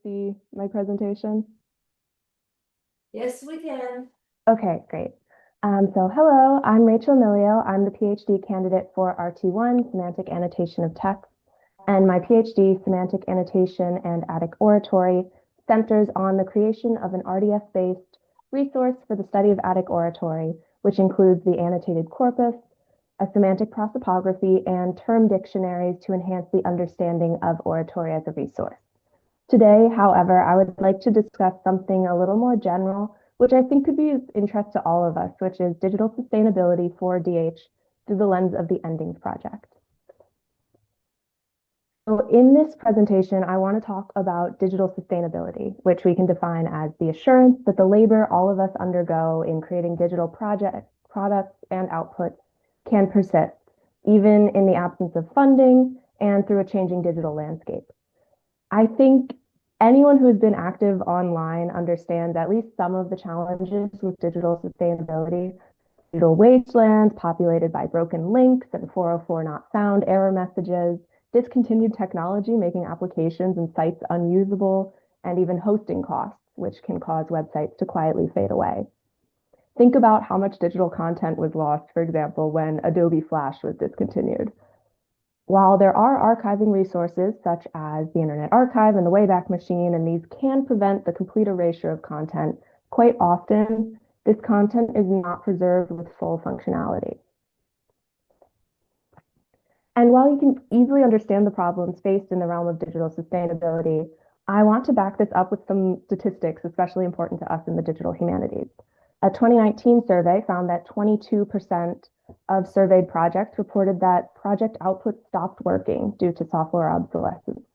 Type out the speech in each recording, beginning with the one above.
see my presentation? Yes, we can. Okay, great. So hello, I'm Rachel Milio. I'm the PhD candidate for RT1, Semantic Annotation of Text, and my PhD, Semantic Annotation and Attic Oratory, centers on the creation of an RDF-based resource for the study of Attic oratory, which includes the annotated corpus, a semantic prosopography, and term dictionaries to enhance the understanding of oratory as a resource. Today, however, I would like to discuss something a little more general, which I think could be of interest to all of us, which is digital sustainability for DH through the lens of the Endings Project. So in this presentation, I want to talk about digital sustainability, which we can define as the assurance that the labor all of us undergo in creating digital products and outputs can persist, even in the absence of funding and through a changing digital landscape. I think anyone who has been active online understands at least some of the challenges with digital sustainability. Digital wastelands populated by broken links and 404 not found error messages, discontinued technology making applications and sites unusable, and even hosting costs, which can cause websites to quietly fade away. Think about how much digital content was lost, for example, when Adobe Flash was discontinued. While there are archiving resources such as the Internet Archive and the Wayback Machine, and these can prevent the complete erasure of content, quite often this content is not preserved with full functionality. And while you can easily understand the problems faced in the realm of digital sustainability, I want to back this up with some statistics, especially important to us in the digital humanities. A 2019 survey found that 22% of surveyed projects reported that project output stopped working due to software obsolescence.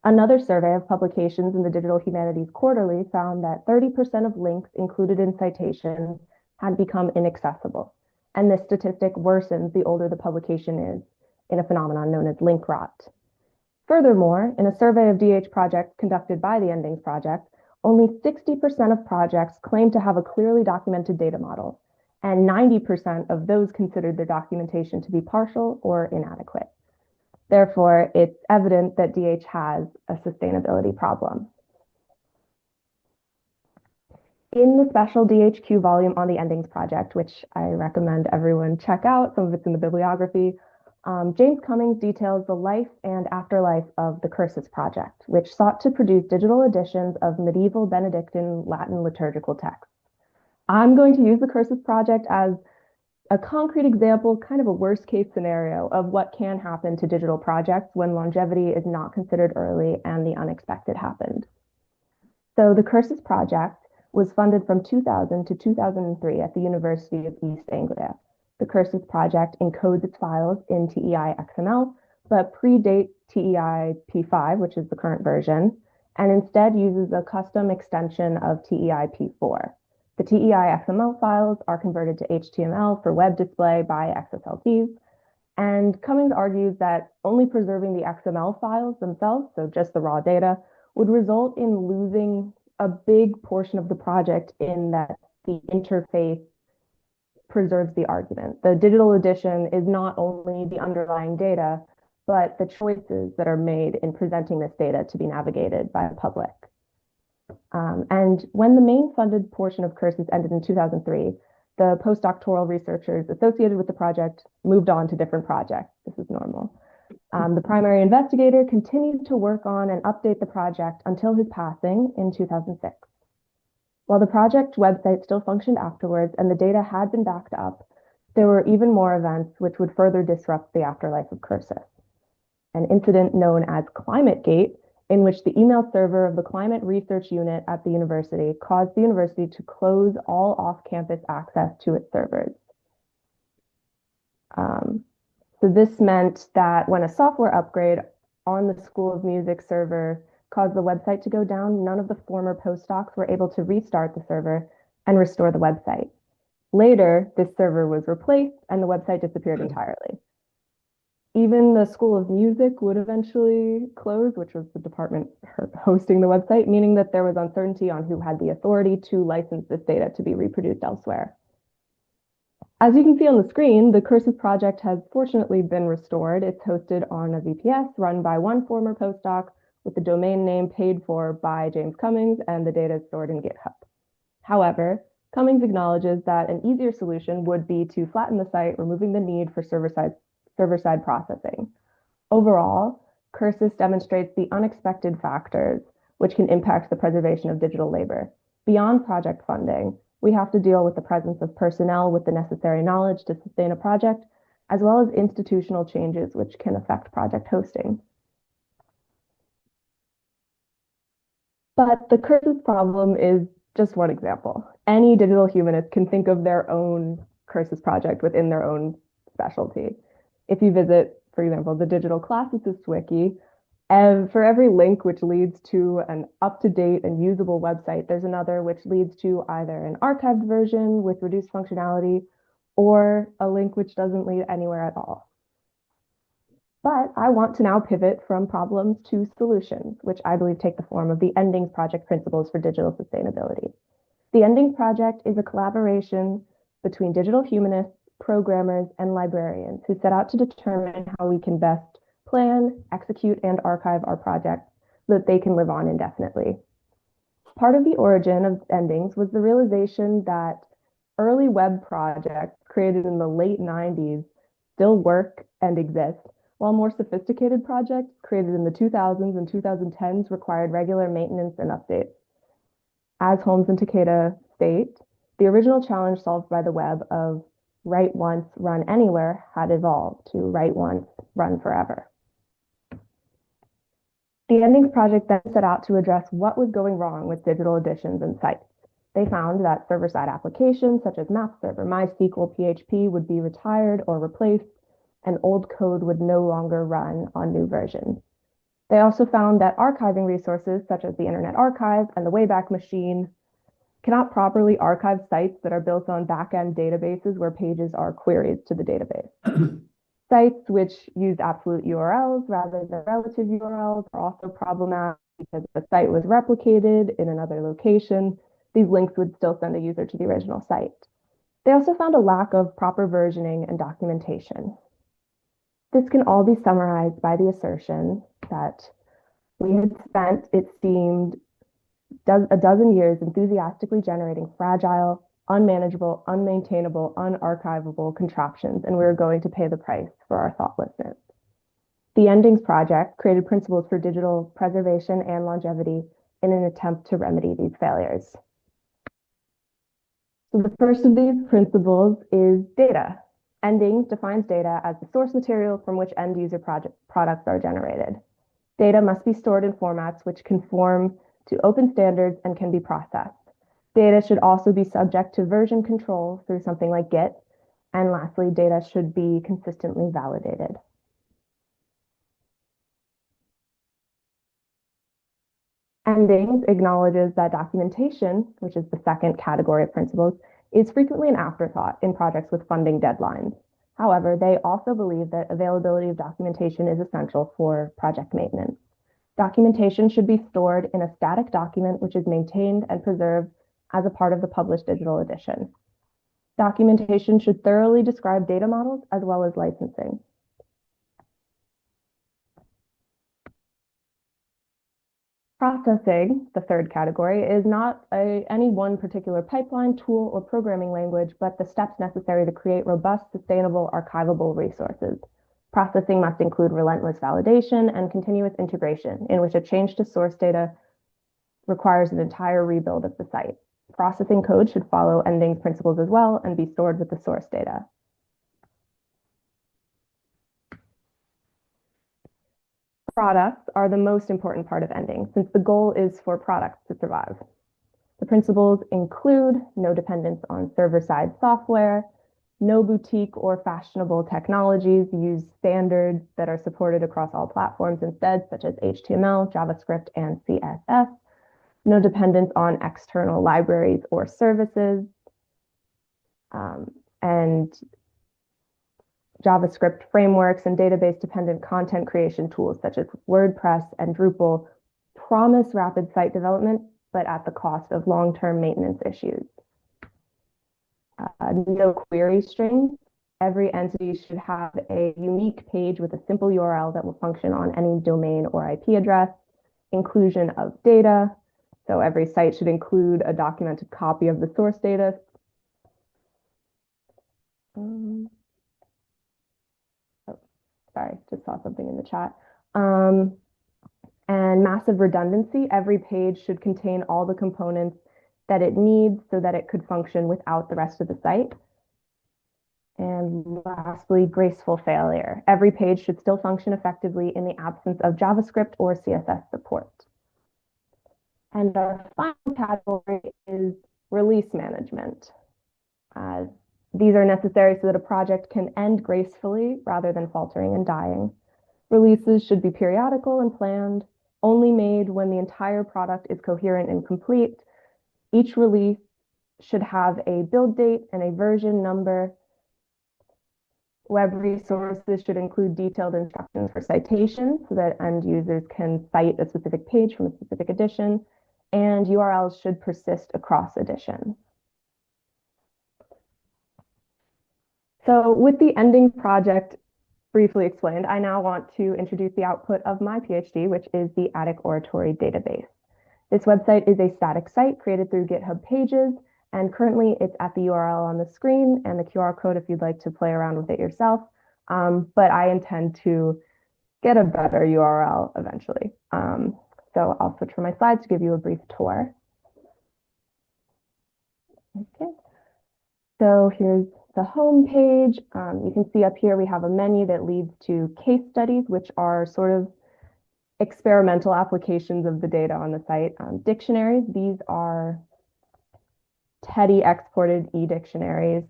Another survey of publications in the Digital Humanities Quarterly found that 30% of links included in citations had become inaccessible, and this statistic worsens the older the publication is, in a phenomenon known as link rot. Furthermore, in a survey of DH projects conducted by the Endings Project, only 60% of projects claim to have a clearly documented data model, and 90% of those considered their documentation to be partial or inadequate. Therefore, it's evident that DH has a sustainability problem. In the special DHQ volume on the Endings Project, which I recommend everyone check out, some of it's in the bibliography, James Cummings details the life and afterlife of the Cursus Project, which sought to produce digital editions of medieval Benedictine Latin liturgical texts. I'm going to use the Cursus Project as a concrete example, kind of a worst case scenario of what can happen to digital projects when longevity is not considered early and the unexpected happened. So the Cursus Project was funded from 2000 to 2003 at the University of East Anglia. The Cursus Project encodes its files in TEI XML, but predates TEI P5, which is the current version, and instead uses a custom extension of TEI P4. The TEI XML files are converted to HTML for web display by XSLTs, and Cummings argues that only preserving the XML files themselves, so just the raw data, would result in losing a big portion of the project in that the interface preserves the argument. The digital edition is not only the underlying data, but the choices that are made in presenting this data to be navigated by the public. And when the main funded portion of Cursus ended in 2003, the postdoctoral researchers associated with the project moved on to different projects. This is normal. The primary investigator continued to work on and update the project until his passing in 2006. While the project website still functioned afterwards and the data had been backed up, there were even more events which would further disrupt the afterlife of Cursus. An incident known as ClimateGate, in which the email server of the climate research unit at the university caused the university to close all off-campus access to its servers. So this meant that when a software upgrade on the School of Music server caused the website to go down, none of the former postdocs were able to restart the server and restore the website. Later, this server was replaced and the website disappeared entirely. Even the School of Music would eventually close, which was the department hosting the website, meaning that there was uncertainty on who had the authority to license this data to be reproduced elsewhere. As you can see on the screen, the Cursus project has fortunately been restored. It's hosted on a VPS run by one former postdoc with the domain name paid for by James Cummings, and the data is stored in GitHub. However, Cummings acknowledges that an easier solution would be to flatten the site, removing the need for server-side processing. Overall, Cursus demonstrates the unexpected factors which can impact the preservation of digital labor. Beyond project funding, we have to deal with the presence of personnel with the necessary knowledge to sustain a project, as well as institutional changes which can affect project hosting. But the Cursus problem is just one example. Any digital humanist can think of their own Cursus project within their own specialty. If you visit, for example, the Digital Classicist Wiki, for every link which leads to an up-to-date and usable website, there's another which leads to either an archived version with reduced functionality or a link which doesn't lead anywhere at all. But I want to now pivot from problems to solutions, which I believe take the form of the Endings Project Principles for Digital Sustainability. The Endings Project is a collaboration between digital humanists, programmers, and librarians who set out to determine how we can best plan, execute, and archive our projects so that they can live on indefinitely. Part of the origin of Endings was the realization that early web projects created in the late 90s still work and exist, while more sophisticated projects created in the 2000s and 2010s required regular maintenance and updates. As Holmes and Takeda state, the original challenge solved by the web of write once, run anywhere had evolved to write once, run forever. The Endings Project then set out to address what was going wrong with digital editions and sites. They found that server-side applications such as MapServer, MySQL, PHP would be retired or replaced, and old code would no longer run on new versions. They also found that archiving resources such as the Internet Archive and the Wayback Machine cannot properly archive sites that are built on back-end databases where pages are queries to the database. Sites which use absolute URLs rather than relative URLs are also problematic because if the site was replicated in another location, these links would still send a user to the original site. They also found a lack of proper versioning and documentation. This can all be summarized by the assertion that we had spent, it seemed, a dozen years enthusiastically generating fragile, unmanageable, unmaintainable, unarchivable contraptions, and we were going to pay the price for our thoughtlessness. The Endings Project created principles for digital preservation and longevity in an attempt to remedy these failures. So the first of these principles is data. Endings defines data as the source material from which end user products are generated. Data must be stored in formats which conform to open standards and can be processed. Data should also be subject to version control through something like Git. And lastly, data should be consistently validated. Endings acknowledges that documentation, which is the second category of principles, is frequently an afterthought in projects with funding deadlines. However, they also believe that availability of documentation is essential for project maintenance. Documentation should be stored in a static document which is maintained and preserved as a part of the published digital edition. Documentation should thoroughly describe data models as well as licensing. Processing, the third category, is not any one particular pipeline, tool, or programming language, but the steps necessary to create robust, sustainable, archivable resources. Processing must include relentless validation and continuous integration, in which a change to source data requires an entire rebuild of the site. Processing code should follow Endings principles as well and be stored with the source data. Products are the most important part of Endings, since the goal is for products to survive. The principles include no dependence on server-side software, no boutique or fashionable technologies, use standards that are supported across all platforms instead, such as HTML, JavaScript, and CSS, no dependence on external libraries or services, and JavaScript frameworks and database-dependent content creation tools such as WordPress and Drupal promise rapid site development, but at the cost of long-term maintenance issues. No query strings. Every entity should have a unique page with a simple URL that will function on any domain or IP address. inclusion of data. So every site should include a documented copy of the source data. Oh, sorry, just saw something in the chat. And massive redundancy. Every page should contain all the components that it needs so that it could function without the rest of the site. And lastly, graceful failure. Every page should still function effectively in the absence of JavaScript or CSS support. And our final category is release management. These are necessary so that a project can end gracefully rather than faltering and dying. Releases should be periodical and planned, only made when the entire product is coherent and complete. Each release should have a build date and a version number. Web resources should include detailed instructions for citation so that end users can cite a specific page from a specific edition, and URLs should persist across editions. So with the ending project briefly explained, I now want to introduce the output of my PhD, which is the Attic Oratory Database. This website is a static site created through GitHub Pages, and currently it's at the URL on the screen and the QR code if you'd like to play around with it yourself. But I intend to get a better URL eventually. So I'll switch from my slides to give you a brief tour. Okay. So here's the home page. You can see up here we have a menu that leads to case studies, which are sort of experimental applications of the data on the site. Dictionaries, these are TEDI exported e-dictionaries.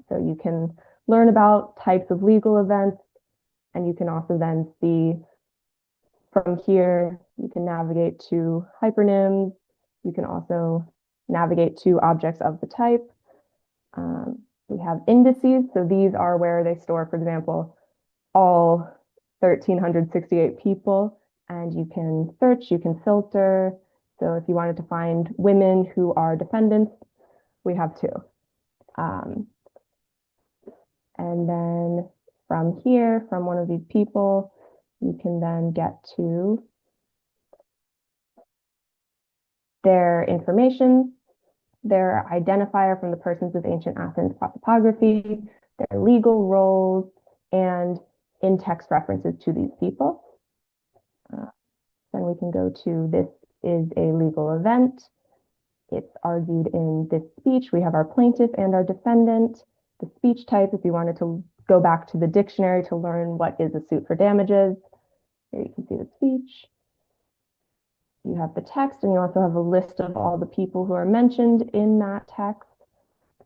So you can learn about types of legal events, and you can also then see from here, you can navigate to hypernyms. You can also navigate to objects of the type. We have indices. So these are where they store, for example, all 1,368 people, and you can search, you can filter. So if you wanted to find women who are defendants, we have two. And then from here, from one of these people, you can then get to their information, their identifier from the Persons of Ancient Athens prosopography, their legal roles, and in-text references to these people. Then we can go to this is a legal event. It's argued in this speech. We have our plaintiff and our defendant. The speech type, if you wanted to go back to the dictionary to learn what is a suit for damages. Here you can see the speech. You have the text, and you also have a list of all the people who are mentioned in that text.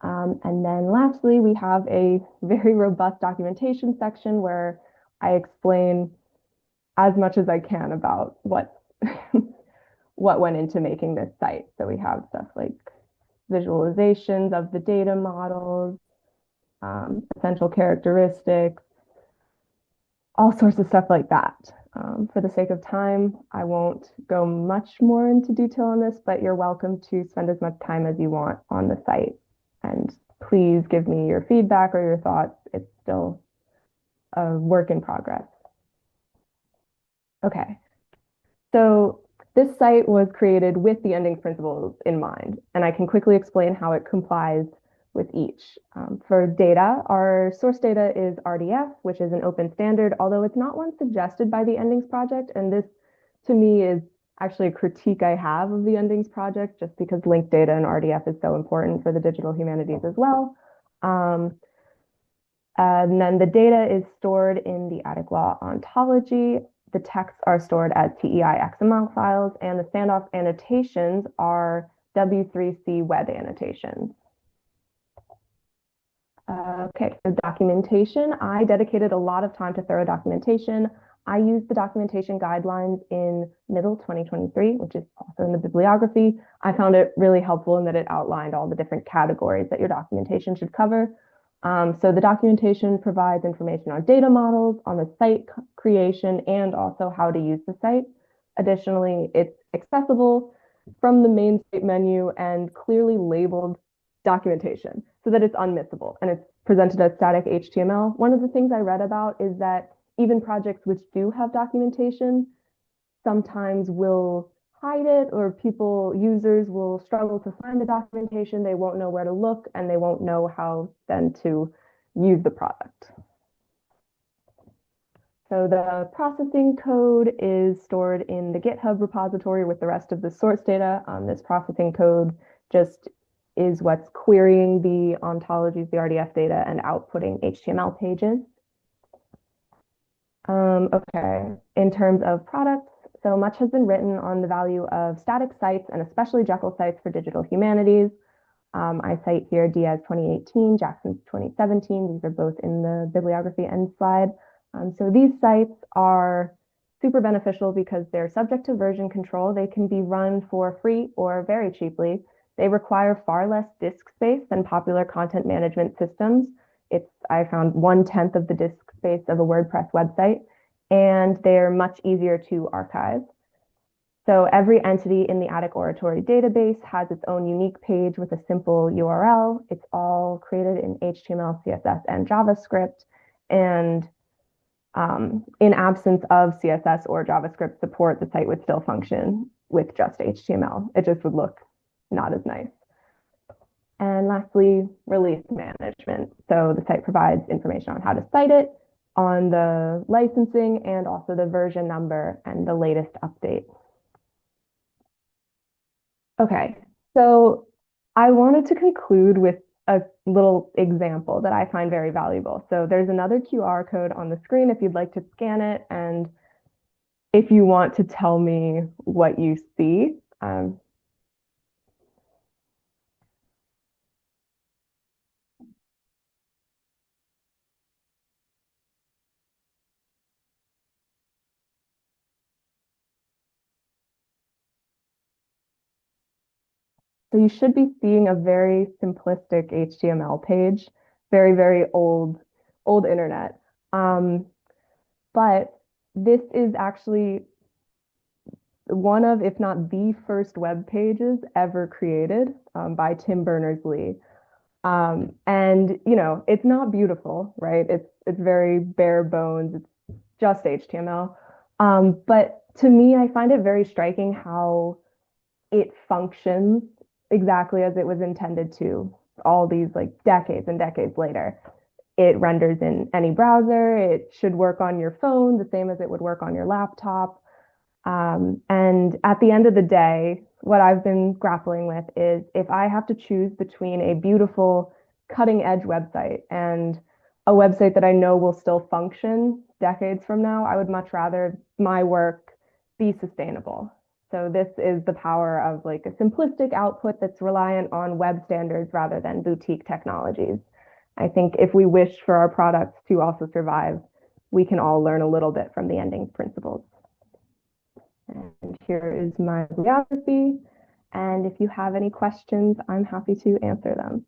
And then lastly, we have a very robust documentation section where I explain as much as I can about what went into making this site. So we have stuff like visualizations of the data models, essential characteristics, all sorts of stuff like that. For the sake of time, I won't go much more into detail on this, but you're welcome to spend as much time as you want on the site. And please give me your feedback or your thoughts. It's still a work in progress. Okay, so this site was created with the ending principles in mind, and I can quickly explain how it complies with each. For data, our source data is RDF, which is an open standard, although it's not one suggested by the Endings Project. And this, to me, is actually a critique I have of the Endings Project, just because linked data and RDF is so important for the digital humanities as well. And then the data is stored in the Attic Law ontology. The texts are stored as TEI XML files, and the standoff annotations are W3C web annotations. Okay, so documentation. I dedicated a lot of time to thorough documentation. I used the documentation guidelines in middle 2023, which is also in the bibliography. I found it really helpful in that it outlined all the different categories that your documentation should cover. So the documentation provides information on data models, on the site creation, and also how to use the site. Additionally, it's accessible from the main site menu and clearly labeled documentation so that it's unmissable, and it's presented as static HTML. One of the things I read about is that even projects which do have documentation sometimes will hide it, or users will struggle to find the documentation. They won't know where to look, and they won't know how then to use the product. So the processing code is stored in the GitHub repository with the rest of the source data. This processing code just is what's querying the ontologies, the RDF data, and outputting HTML pages. Okay, in terms of products, so much has been written on the value of static sites and especially Jekyll sites for digital humanities. I cite here Diaz 2018, Jackson 2017. These are both in the bibliography end slide. So these sites are super beneficial because they're subject to version control. They can be run for free or very cheaply. They require far less disk space than popular content management systems. I found 1/10 of the disk space of a WordPress website, and they're much easier to archive. So every entity in the Attic Oratory database has its own unique page with a simple URL. It's all created in HTML, CSS, and JavaScript. And in absence of CSS or JavaScript support, the site would still function with just HTML. It just would look not as nice. And lastly, release management. So the site provides information on how to cite it, on the licensing, and also the version number and the latest update. Okay, so I wanted to conclude with a little example that I find very valuable. So there's another QR code on the screen if you'd like to scan it, and if you want to tell me what you see. So you should be seeing a very simplistic HTML page, very, very old internet. But this is actually one of, if not the first web pages ever created by Tim Berners-Lee. And it's not beautiful, right? It's very bare bones. It's just HTML. But to me, I find it very striking how it functions exactly as it was intended to, all these like decades and decades later. It renders in any browser. It should work on your phone the same as it would work on your laptop. And at the end of the day, what I've been grappling with is if I have to choose between a beautiful cutting edge website and a website that I know will still function decades from now, I would much rather my work be sustainable. So this is the power of like a simplistic output that's reliant on web standards rather than boutique technologies. I think if we wish for our products to also survive, we can all learn a little bit from the ending principles. And here is my bibliography. And if you have any questions, I'm happy to answer them.